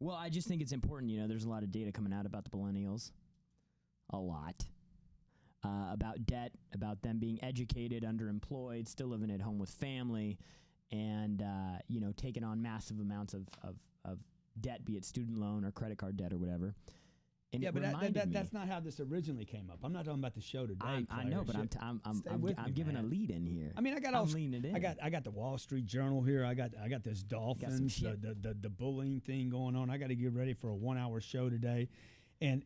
Well, I just think it's important. There's a lot of data coming out about the millennials. A lot. About debt, about them being educated, underemployed, still living at home with family, and, taking on massive amounts of debt, be it student loan or credit card debt or whatever. And but that's not how this originally came up. I'm not talking about the show today. I know, but I'm giving a lead in here. I mean, I got the Wall Street Journal here. I got this Dolphins, the bullying thing going on. I got to get ready for a 1-hour show today, and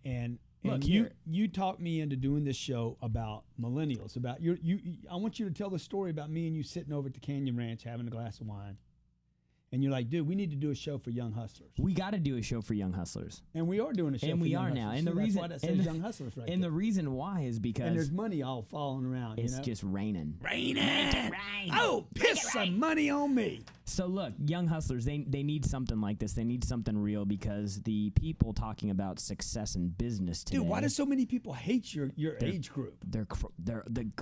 look, you talked me into doing this show about millennials. About I want you to tell the story about me and you sitting over at the Canyon Ranch having a glass of wine. And you're like, dude, we need to do a show for young hustlers. We got to do a show for young hustlers. And we are doing a show for young hustlers. And we are now. And the reason that's why that says young hustlers right And there. the reason why is because... And there's money all falling around, It's just raining. Raining! Rain. Oh, piss some money on me. So look, young hustlers, they need something like this. They need something real because the people talking about success in business today... Dude, why do so many people hate your age group?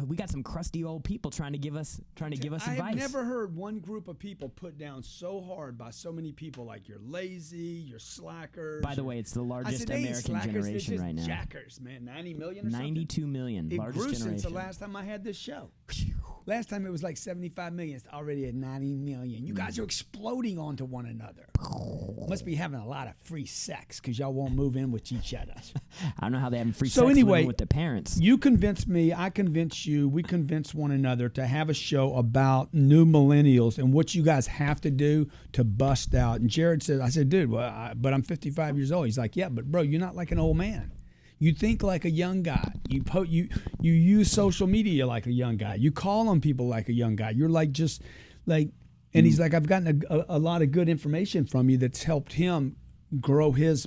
We got some crusty old people trying to give us advice. I've never heard one group of people put down so hard by so many people like you're lazy, you're slackers. By the way, it's the largest American generation right now. Jackers, man. 90 million or something? 92 million, largest generation. It grew since the last time I had this show. Last time it was like 75 million. It's already at 90 million. You guys are exploding onto one another. Must be having a lot of free sex because y'all won't move in with each other. I don't know how they have free sex living with their parents. You convinced me. I convinced you. We convinced one another to have a show about new millennials and what you guys have to do to bust out. And Jarrod said, I said, dude, but I'm 55 years old. He's like, yeah, but bro, you're not like an old man. You think like a young guy. You use social media like a young guy. You call on people like a young guy. You're like just like, and he's like, I've gotten a lot of good information from you that's helped him grow his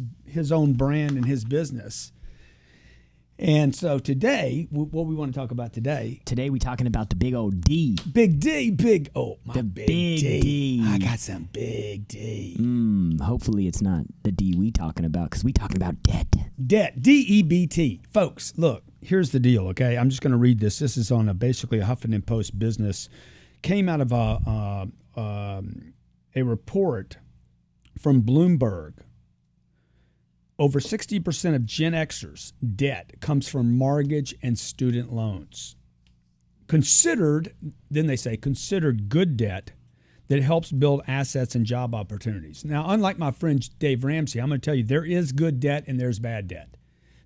own brand and his business. And so today, what we want to talk about today. Today we talking about the big old D. Big D, big, oh, my the big D. I got some big D. Hopefully it's not the D we talking about because we talking about debt. Debt, D-E-B-T. Folks, look, here's the deal, okay? I'm just going to read this. This is on basically a Huffington Post business. Came out of a report from Bloomberg. Over 60% of Gen Xers' debt comes from mortgage and student loans. Considered good debt that helps build assets and job opportunities. Now, unlike my friend Dave Ramsey, I'm going to tell you there is good debt and there's bad debt.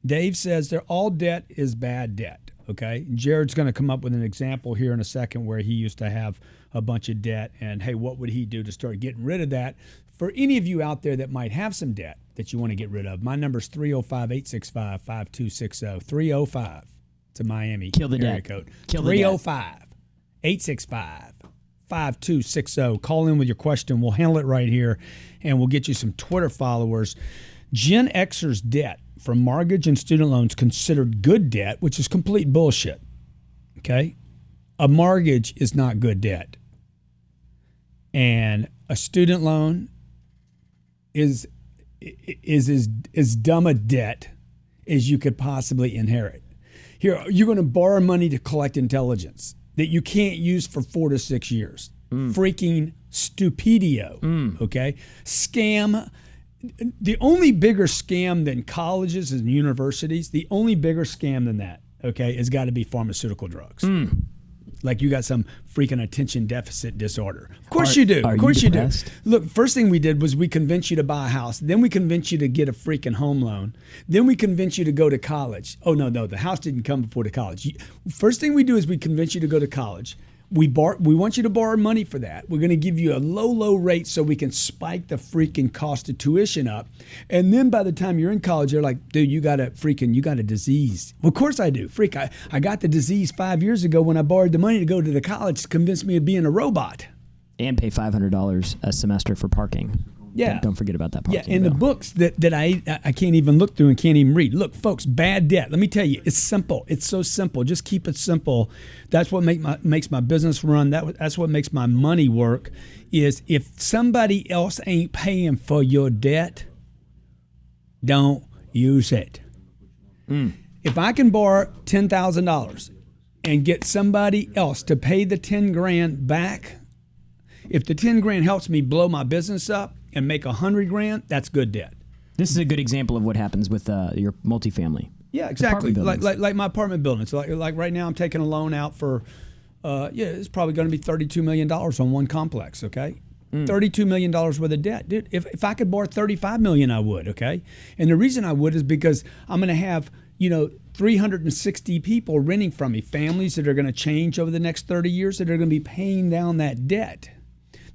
Dave says all debt is bad debt, okay? Jarrod's going to come up with an example here in a second where he used to have a bunch of debt and, hey, what would he do to start getting rid of that? For any of you out there that might have some debt that you want to get rid of, my number is 305-865-5260. 305. It's a Miami Kill the area debt. code. Kill 305-865-5260. Call in with your question. We'll handle it right here, and we'll get you some Twitter followers. Gen Xers' debt from mortgage and student loans considered good debt, which is complete bullshit. Okay? A mortgage is not good debt. And a student loan is as dumb a debt as you could possibly inherit. Here, you're going to borrow money to collect intelligence that you can't use for 4 to 6 years. Freaking stupidio, okay? Scam. The only bigger scam than colleges and universities, the only bigger scam than that, okay, has got to be pharmaceutical drugs. Like you got some freaking attention deficit disorder. Of course you do. Of course you do. Look, first thing we did was we convinced you to buy a house. Then we convinced you to get a freaking home loan. Then we convinced you to go to college. Oh, no, the house didn't come before the college. First thing we do is we convince you to go to college. We want you to borrow money for that. We're going to give you a low rate so we can spike the freaking cost of tuition up. And then by the time you're in college, they're like, dude, you got a disease. Well, of course I do. I got the disease 5 years ago when I borrowed the money to go to the college to convince me of being a robot. And pay $500 a semester for parking. Yeah. Don't forget about that parking. Yeah, and the books that I can't even look through and can't even read. Look, folks, bad debt. Let me tell you, it's simple. It's so simple. Just keep it simple. That's what makes my business run. That's what makes my money work, is if somebody else ain't paying for your debt, don't use it. If I can borrow $10,000 and get somebody else to pay the $10,000 back, if the $10,000 helps me blow my business up, and make $100,000, that's good debt. This is a good example of what happens with your multifamily. Yeah, exactly. Apartment Like my apartment building. So like right now, I'm taking a loan out for, it's probably going to be $32 million on one complex. Okay, $32 million worth of debt, dude. If I could borrow $35 million, I would. Okay, and the reason I would is because I'm going to have 360 people renting from me, families that are going to change over the next 30 years that are going to be paying down that debt.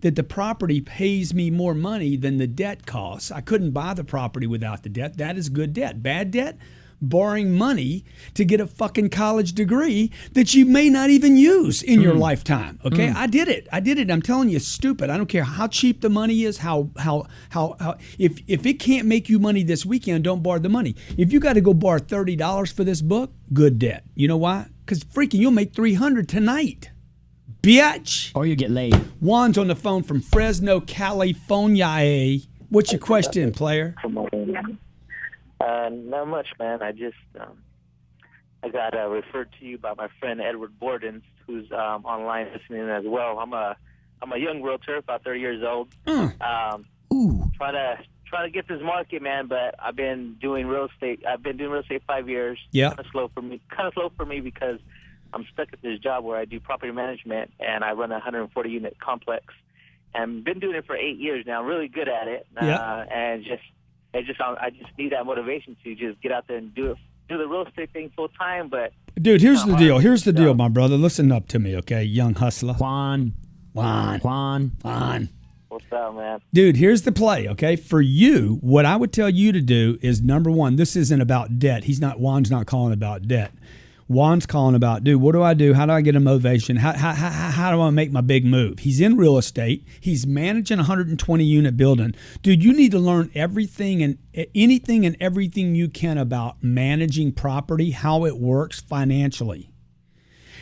That the property pays me more money than the debt costs. I couldn't buy the property without the debt. That is good debt. Bad debt, borrowing money to get a fucking college degree that you may not even use in your lifetime. Okay, I did it. I'm telling you, it's stupid. I don't care how cheap the money is. If it can't make you money this weekend, don't borrow the money. If you got to go borrow $30 for this book, good debt. You know why? Because freaking you'll make $300 tonight. Bitch. Or you get laid. Juan's on the phone from Fresno, California. What's your question, player? Not much, man. I just I got referred to you by my friend Edward Borden, who's online listening as well. I'm a young realtor, about 30 years old. Trying to get this market, man. But I've been doing real estate. 5 years. Yeah. Kind of slow for me because I'm stuck at this job where I do property management and I run a 140 unit complex, and been doing it for 8 years now. I'm really good at it, and I just need that motivation to just get out there and do the real estate thing full time. But dude, here's the deal. Here's the deal, my brother. Listen up to me, okay, young hustler. Juan. What's up, man? Dude, here's the play, okay? For you, what I would tell you to do is, number one, this isn't about debt. Juan's not calling about debt. Juan's calling about, dude, what do I do? How do I get a motivation? How do I make my big move? He's in real estate. He's managing a 120-unit building. Dude, you need to learn anything and everything you can about managing property, how it works financially.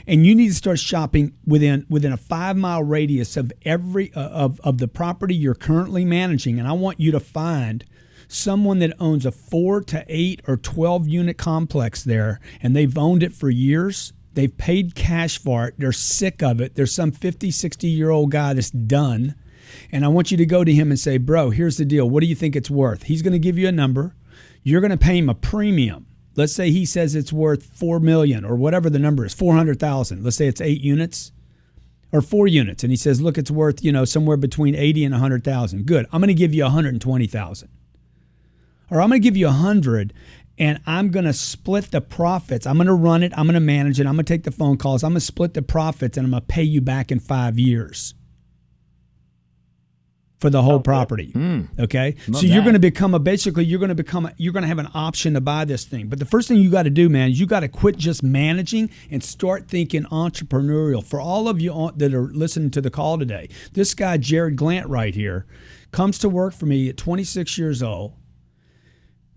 And you need to start shopping within a 5-mile radius of of the property you're currently managing. And I want you to find someone that owns a 4 to 8 or 12 unit complex there, and they've owned it for years. They've paid cash for it. They're sick of it. There's some 50, 60-year-old guy that's done. And I want you to go to him and say, bro, here's the deal. What do you think it's worth? He's going to give you a number. You're going to pay him a premium. Let's say he says it's worth $4 million or whatever the number is, $400,000. Let's say it's 8 units or 4 units. And he says, look, it's worth, somewhere between 80 and 100,000. Good. I'm going to give you 120,000. Or I'm going to give you 100, and I'm going to split the profits. I'm going to run it. I'm going to manage it. I'm going to take the phone calls. I'm going to split the profits, and I'm going to pay you back in 5 years for the whole property. Okay? So you're going to become you're going to have an option to buy this thing. But the first thing you got to do, man, is you got to quit just managing and start thinking entrepreneurial. For all of you that are listening to the call today, this guy, Jarrod Glandt right here, comes to work for me at 26 years old.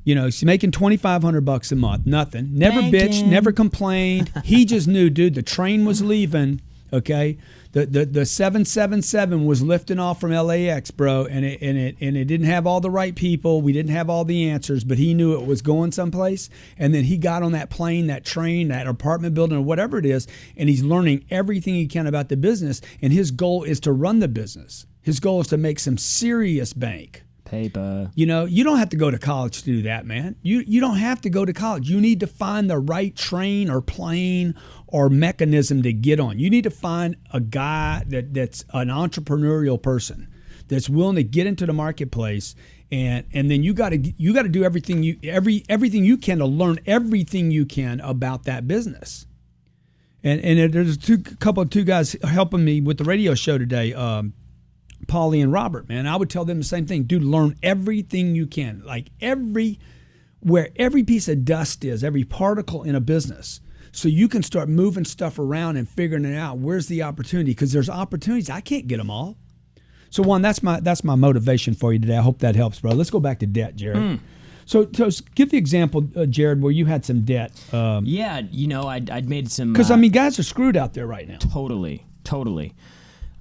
He's making $2,500 a month. Nothing. Never bitched, never complained. He just knew, dude, the train was leaving, okay? The 777 was lifting off from LAX, bro, and it didn't have all the right people. We didn't have all the answers, but he knew it was going someplace. And then he got on that plane, that train, that apartment building, or whatever it is, and he's learning everything he can about the business, and his goal is to run the business. His goal is to make some serious bank. Paper. You don't have to go to college to do that, man. You don't have to go to college. You need to find the right train or plane or mechanism to get on. You need to find a guy that's an entrepreneurial person that's willing to get into the marketplace, and then you got to do everything you can to learn everything you can about that business. And there's two guys helping me with the radio show today. Paulie and Robert, man, I would tell them the same thing. Dude, learn everything you can. Like where every piece of dust is, every particle in a business. So you can start moving stuff around and figuring it out. Where's the opportunity? Because there's opportunities. I can't get them all. So Juan, that's my motivation for you today. I hope that helps, bro. Let's go back to debt, Jarrod. So give the example, Jarrod, where you had some debt. I'd made some. Because, guys are screwed out there right now. Totally.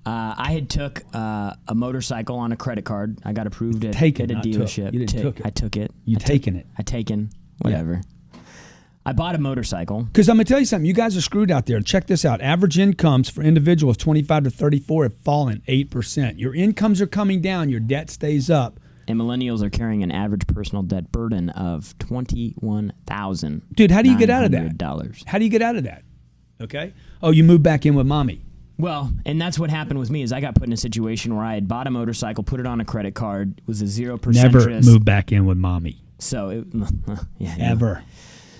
I had took a motorcycle on a credit card. I got approved at a dealership. You didn't took it. I took it. You taken it. I taken. Whatever. I bought a motorcycle. Because I'm going to tell you something. You guys are screwed out there. Check this out. Average incomes for individuals 25 to 34 have fallen 8%. Your incomes are coming down. Your debt stays up. And millennials are carrying an average personal debt burden of $21,000. Dude, how do you get out of that? How do you get out of that? Okay. Oh, you move back in with mommy. Well, and that's what happened with me is I got put in a situation where I had bought a motorcycle, put it on a credit card, it was a 0% Never interest. move back in with mommy. So, Ever.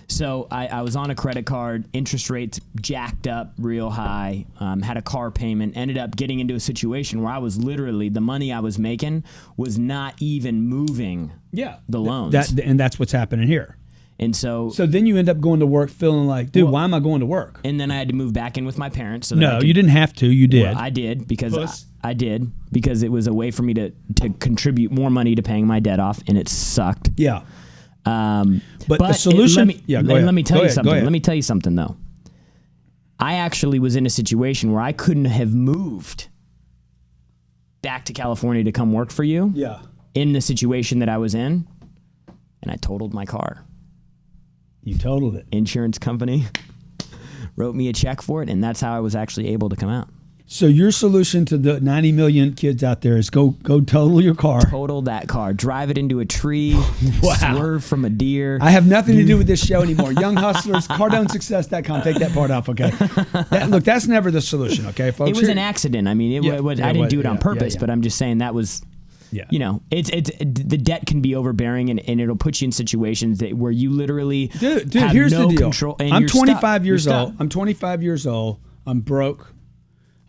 So I was on a credit card, interest rates jacked up real high, had a car payment, ended up getting into a situation where I was literally, the money I was making was not even moving the loans. And that's what's happening here. And so then you end up going to work feeling like, dude, why am I going to work? And then I had to move back in with my parents. So no, you didn't have to. You did. Well, I did because I did because it was a way for me to contribute more money to paying my debt off, and it sucked. Yeah. But the solution. Let me tell you something. Let me tell you something though. I actually was in a situation where I couldn't have moved back to California to come work for you. Yeah. In the situation that I was in, and I totaled my car. You totaled it. Insurance company wrote me a check for it, and that's how I was actually able to come out. So your solution to the 90 million kids out there is go total your car. Total that car. Drive it into a tree. Swerve from a deer. I have nothing to do with this show anymore. Young Hustlers, CardoneSuccess.com. Take that part off, okay? Look, that's never the solution, okay, folks? It was an accident. I mean, I didn't do it on purpose, but I'm just saying that was... Yeah. You know, it's the debt can be overbearing, and it'll put you in situations where you literally dude, have here's no the deal. control. And I'm 25 years old. I'm 25 years old. I'm broke.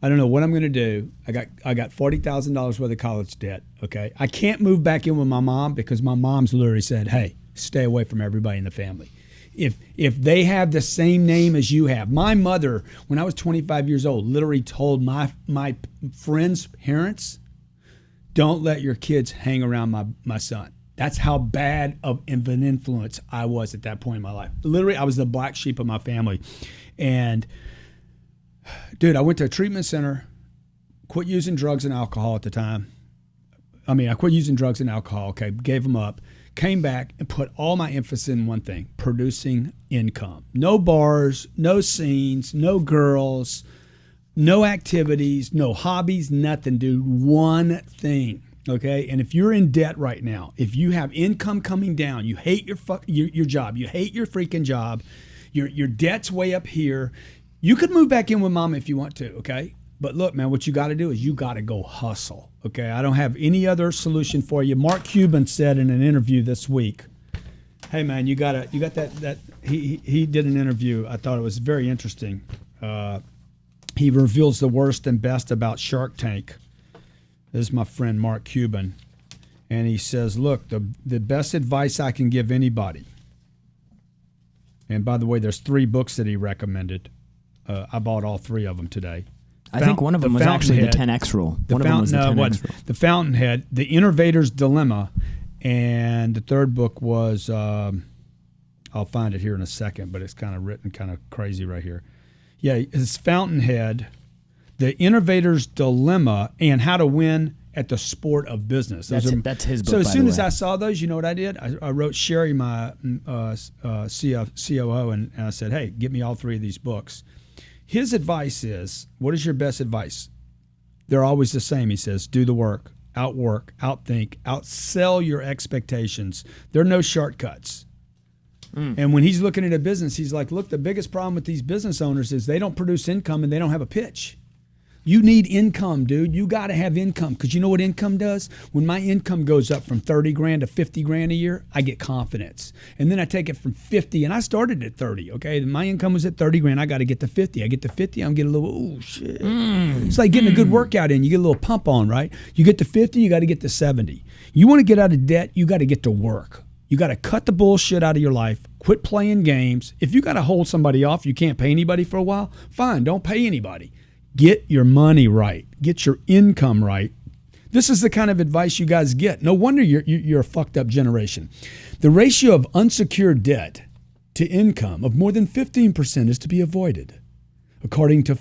I don't know what I'm going to do. I got $40,000 worth of college debt. Okay, I can't move back in with my mom because my mom's literally said, "Hey, stay away from everybody in the family." If they have the same name as you have, my mother, when I was 25 years old, literally told my friends' parents, don't let your kids hang around my son. That's how bad of an influence I was at that point in my life. Literally, I was the black sheep of my family. And, dude, I went to a treatment center, quit using drugs and alcohol at the time. I quit using drugs and alcohol, okay, gave them up, came back and put all my emphasis in one thing, producing income. No bars, no scenes, no girls, no activities, no hobbies, nothing, dude. One thing, okay? And if you're in debt right now, if you have income coming down, you hate your job, you hate your freaking job, your debt's way up here, you could move back in with mom if you want to, okay? But look, man, what you got to do is you got to go hustle, okay? I don't have any other solution for you. Mark Cuban said in an interview this week, hey, man, you got that he did an interview. I thought it was very interesting. He reveals the worst and best about Shark Tank. This is my friend Mark Cuban. And he says, look, the best advice I can give anybody, and by the way, there's 3 books that he recommended. I bought all 3 of them today. I think one of them was actually the 10X rule. One of them was the 10X rule. The Fountainhead, The Innovator's Dilemma, and the 3rd book was, I'll find it here in a second, but it's kind of written kind of crazy right here. Yeah, it's Fountainhead, The Innovator's Dilemma, and How to Win at the Sport of Business. That's his book. So as soon as I saw those, you know what I did? I wrote Sherry, my COO, and I said, hey, get me all 3 of these books. His advice is, what is your best advice? They're always the same. He says, do the work, outthink, outsell your expectations. There are no shortcuts. And when he's looking at a business, he's like, look, the biggest problem with these business owners is they don't produce income and they don't have a pitch. You need income, dude. You got to have income, because you know what income does? When my income goes up from 30 grand to 50 grand a year, I get confidence. And then I take it from 50, and I started at 30, okay? My income was at 30 grand. I got to get to 50. I get to 50, I'm getting a little, oh, shit. It's like getting a good workout in. You get a little pump on, right? You get to 50, you got to get to 70. You want to get out of debt, you got to get to work. You got to cut the bullshit out of your life. Quit playing games. If you got to hold somebody off, you can't pay anybody for a while, fine, don't pay anybody. Get your money right. Get your income right. This is the kind of advice you guys get. No wonder you're a fucked up generation. The ratio of unsecured debt to income of more than 15% is to be avoided. According to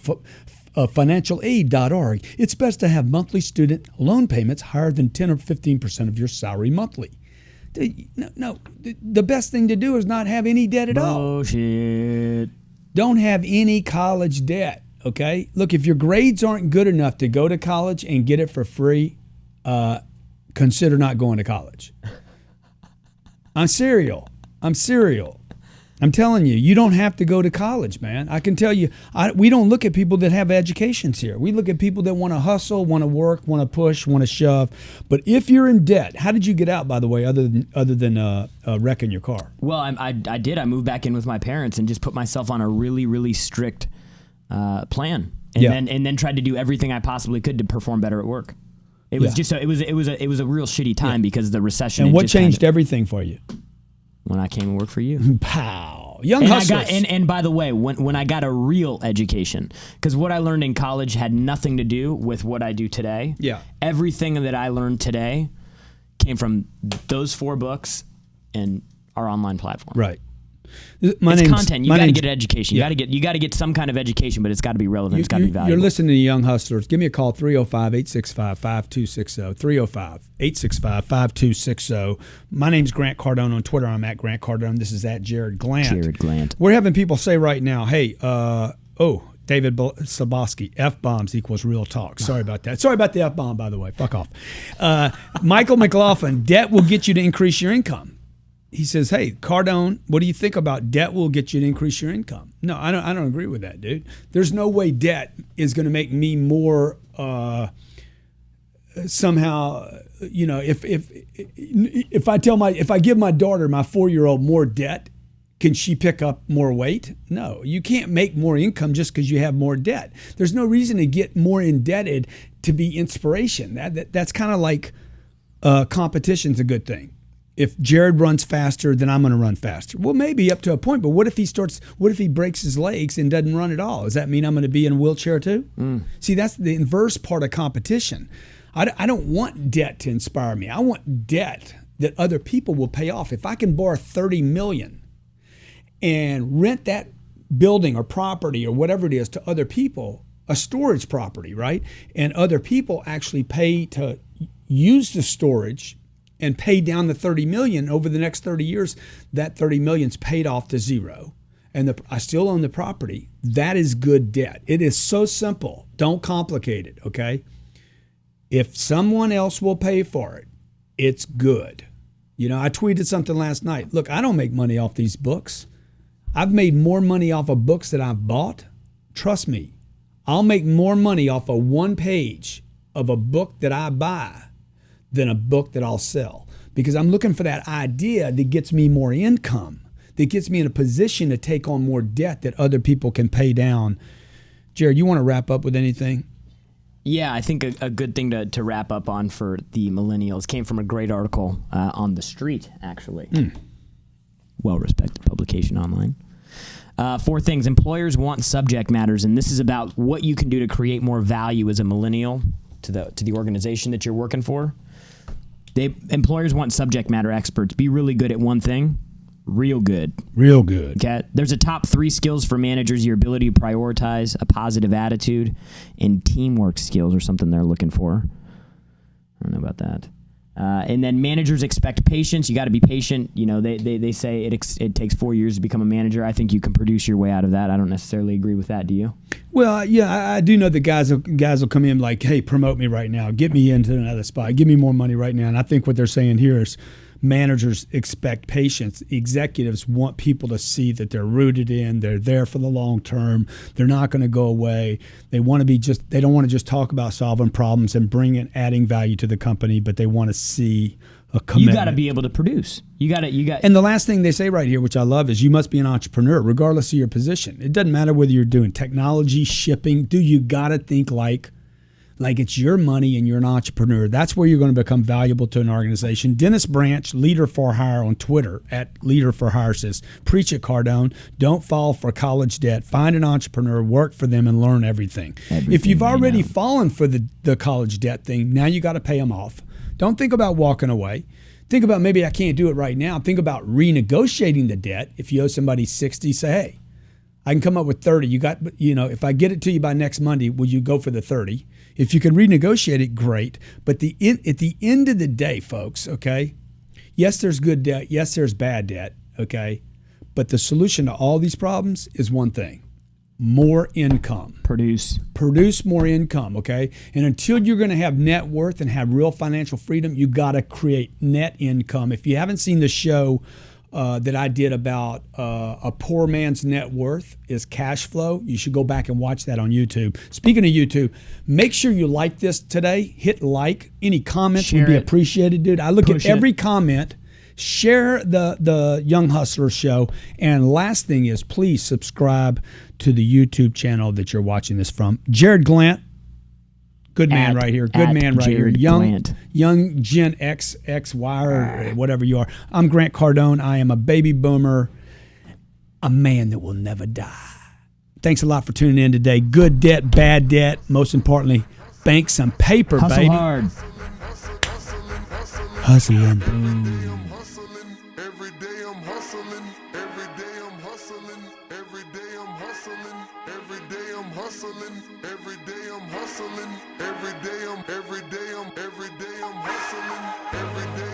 financialaid.org, it's best to have monthly student loan payments higher than 10 or 15% of your salary monthly. No. The best thing to do is not have any debt at all. Bullshit. Don't have any college debt, okay? Look, if your grades aren't good enough to go to college and get it for free, consider not going to college. I'm serial. I'm telling you, you don't have to go to college, man. I can tell you, we don't look at people that have educations here. We look at people that want to hustle, want to work, want to push, want to shove. But if you're in debt, how did you get out, by the way, other than wrecking your car? Well, I did. I moved back in with my parents and just put myself on a really, really strict plan, and then tried to do everything I possibly could to perform better at work. It was just it was a real shitty time because of the recession. And what changed everything for you? When I came and worked for you. Pow. Young hustlers. And by the way, when I got a real education, because what I learned in college had nothing to do with what I do today. Yeah. Everything that I learned today came from those 4 books and our online platform. Right. It's content. You got to get an education. Yeah. You got to get some kind of education, but it's got to be relevant. It's got to be valuable. You're listening to Young Hustlers. Give me a call, 305-865-5260, 305-865-5260. My name's Grant Cardone on Twitter. I'm at Grant Cardone. This is at Jarrod Glandt. Jarrod Glandt. We're having people say right now, hey, David Saboski, F-bombs equals real talk. Sorry about that. Sorry about the F-bomb, by the way. Fuck off. Michael McLaughlin, debt will get you to increase your income. He says, hey, Cardone, what do you think about debt will get you to increase your income? No, I don't agree with that, dude. There's no way debt is going to make me more somehow, if I give my daughter, my 4-year-old, more debt, can she pick up more weight? No, you can't make more income just because you have more debt. There's no reason to get more indebted to be inspiration. That's kind of like competition's a good thing. If Jarrod runs faster, then I'm going to run faster. Well, maybe up to a point, but what if he breaks his legs and doesn't run at all? Does that mean I'm going to be in a wheelchair too? See, that's the inverse part of competition. I don't want debt to inspire me. I want debt that other people will pay off. If I can borrow $30 million and rent that building or property or whatever it is to other people, a storage property, right? And other people actually pay to use the storage and pay down the $30 million over the next 30 years, that $30 million's paid off to zero. And I still own the property. That is good debt. It is so simple. Don't complicate it, okay? If someone else will pay for it, it's good. I tweeted something last night. Look, I don't make money off these books. I've made more money off of books that I've bought. Trust me, I'll make more money off of one page of a book that I buy than a book that I'll sell, because I'm looking for that idea that gets me more income, that gets me in a position to take on more debt that other people can pay down. Jarrod, you want to wrap up with anything? Yeah, I think a good thing to wrap up on for the millennials came from a great article on The Street, actually. Well-respected publication online. 4 things. Employers want subject matters, and this is about what you can do to create more value as a millennial to the organization that you're working for. Employers want subject matter experts. Be really good at one thing. Real good. Real good. Okay. There's a top 3 skills for managers: your ability to prioritize, a positive attitude, and teamwork skills are something they're looking for. I don't know about that. And then managers expect patience. You got to be patient. They say it takes 4 years to become a manager. I think you can produce your way out of that. I don't necessarily agree with that. Do you? Well, yeah, I do know that guys will come in like, hey, promote me right now. Get me into another spot. Give me more money right now. And I think what they're saying here is managers expect patience. Executives want people to see that they're rooted in, they're there for the long term, they're not going to go away. They don't want to just talk about solving problems and adding value to the company, but they want to see a commitment. You got to be able to produce. And the last thing they say right here, which I love, is you must be an entrepreneur regardless of your position. It doesn't matter whether you're doing technology, shipping, you got to think like it's your money and you're an entrepreneur. That's where you're going to become valuable to an organization. Dennis Branch, Leader for Hire on Twitter, at Leader for Hire, says, preach it, Cardone. Don't fall for college debt. Find an entrepreneur, work for them, and learn everything. If you've already fallen for the college debt thing, now you got to pay them off. Don't think about walking away. Think about, maybe I can't do it right now. Think about renegotiating the debt. If you owe somebody 60, say, hey, I can come up with 30. If I get it to you by next Monday, will you go for the 30? If you can renegotiate it, great. But at the end of the day, folks, okay, Yes, there's good debt. Yes, there's bad debt. Okay. But the solution to all these problems is one thing: more income. Produce more income, okay? And until you're going to have net worth and have real financial freedom, you got to create net income. If you haven't seen the show that I did about a poor man's net worth is cash flow, you should go back and watch that on YouTube. Speaking of YouTube, make sure you like this today. Hit like. Any comments would be appreciated, dude. I look at every comment. Share the Young Hustler Show. And last thing is, please subscribe to the YouTube channel that you're watching this from. Jarrod Glandt, good man right here. Good man right here. Young Gen X, Y, or whatever you are. I'm Grant Cardone. I am a baby boomer, a man that will never die. Thanks a lot for tuning in today. Good debt, bad debt. Most importantly, bank some paper, Hustle baby. hard. Hustling. Every day I'm hustling. Every day I'm hustling. Every day I'm hustling. Every day I'm hustling. Every day I'm hustling. Every day I'm hustling. Every day